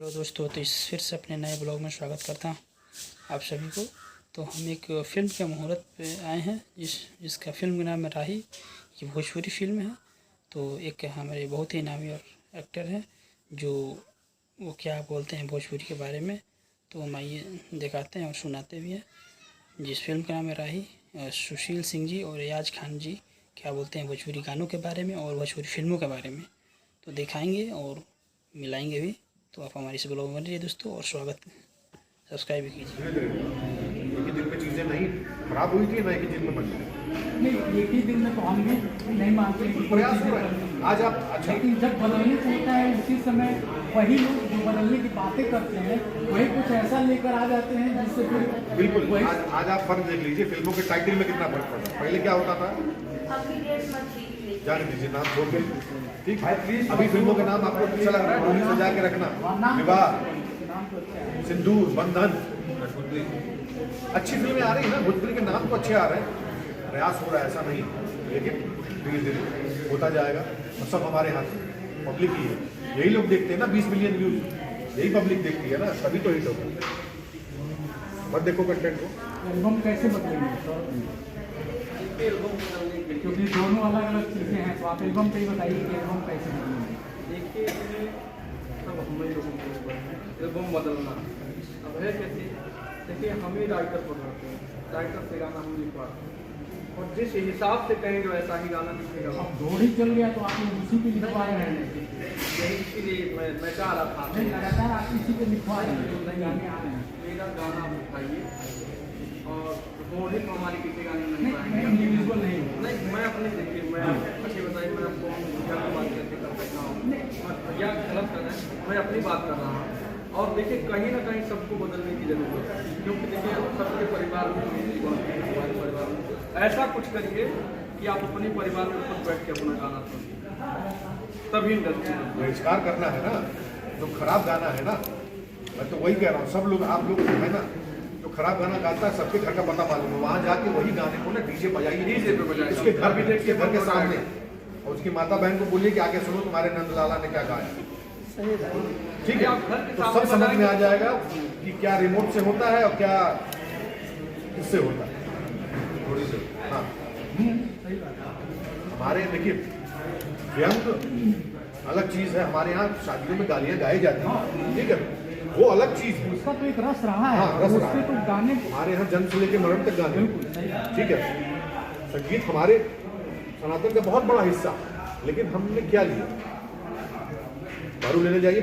Hello दोस्तों, तो इस फिर से अपने नए ब्लॉग में स्वागत करता हूँ आप सभी को। तो हम एक फ़िल्म के मुहूर्त पे आए हैं जिसका फ़िल्म का नाम है राही। ये भोजपुरी फ़िल्म है। तो एक हमारे बहुत ही नामी और एक्टर हैं जो वो क्या बोलते हैं भोजपुरी के बारे में, तो हम आइए दिखाते हैं और सुनाते भी हैं। जिस फिल्म का नाम है राही, सुशील सिंह जी और रियाज खान जी क्या बोलते हैं भोजपुरी गानों के बारे में और भोजपुरी फ़िल्मों के बारे में, तो दिखाएँगे और मिलाएँगे भी। तो आप हमारे इस ब्लॉग में रहिए दोस्तों और सब्सक्राइब भी कीजिए। एक ही दिन में चीजें नहीं खराब हुई थी ना, एक ही दिन में बन गई। नहीं, एक ही दिन में तो हम भी नहीं मानते हैं कि प्रयास हो रहा है आज आप अच्छा, लेकिन जब बदलने को होता है उसी समय वही लोग जो बदलने की बातें करते हैं वही कुछ ऐसा लेकर आ जाते हैं जिससे फिर बिल्कुल आज आप फर्क देख लीजिए। फिल्मों के टाइटल में कितना फर्क पड़ा। पहले क्या होता था, जान दीजिए नाम छोड़ के, ठीक है। अभी फिल्मों के नाम आपको अच्छा लग रहा है, डोली सजा के रखना, विवाह, सिंदूर, बंधन, अच्छी फिल्में आ रही है ना। भोजपुरी के नाम तो अच्छे आ रहे हैं, प्रयास हो रहा है, ऐसा नहीं, लेकिन धीरे धीरे होता जाएगा। और सब हमारे हाथ में, पब्लिक ही है। यही लोग देखते हैं ना, 20 मिलियन व्यूज, यही पब्लिक देखती है ना, तभी तो हिट होगा। मत देखो कंटेंट को। एल्बम कैसे बदलेंगे, क्योंकि दोनों अलग अलग चीज़ें हैं, तो आप एल्बम पे ही बताइए कि एल्बम कैसे बदलेंगे। देखिए सब हम ही लोगों के ऊपर है एल्बम बदलना। अब है कैसे, देखिए हम ही राइटर पढ़ाते हैं, राइटर से गाना हम लिखवाते हैं और जिस हिसाब से कहेंगे वैसा ही गाना लिखेगा। अब जोड़ी चल गया तो आप लोग उसी पे लिखवा रहे हैं। यही इसीलिए मैं चाह रहा था नहीं, लगातार आप इसी पे लिखवा रहे हैं, तो गाने आ रहे हैं। मेरा गाना आप उठाइए और जोड़ी तो हमारी किसी गाने में नहीं नहीं, पाएंगे। इंडिविजुअल नहीं नहीं, मैं अपने देखिए, मैं अच्छी बताइए, मैं आपको क्या बात करके कर सकता हूँ या गलत कर रहे हैं, मैं अपनी बात कर रहा हूँ। और देखिए कहीं ना कहीं सबको बदलने की जरूरत है, क्योंकि देखिए सबके परिवार में हमारे परिवार में ऐसा कुछ करिए कि आप अपने परिवार में खुद बैठ के अपना गाना सुनिए, तभी इंडस्ट्री बहिष्कार करना है ना, जो खराब गाना है ना। मैं तो वही कह रहा हूँ, सब लोग आप लोग है ना, जो खराब गाना गाता है सबके घर का पता मालूम है, वहाँ जाके वही गाने को ना डीजे बजाइए, डीजे पे बजाइए, उसके घर भी देखिए, घर के सामने, और उसकी माता बहन को बोलिए कि आगे सुनो तुम्हारे नंदलाला ने क्या गाया। ठीक है, तो सब समझ में आ जाएगा कि क्या रिमोट से होता है और क्या इससे होता है, थोड़ी से। हाँ, हमारे देखिए व्यंग अलग चीज है, हमारे यहाँ शादियों में गालियाँ गाई जाती हैं, ठीक है, वो अलग चीज है, उसका तो एक रस रहा है। हाँ, रस रहा है। तो गाने हमारे यहाँ जन्म से लेकर मरण तक गाने, ठीक है। संगीत हमारे सनातन का बहुत बड़ा हिस्सा, लेकिन हमने क्या लिया, दारू लेने जाइए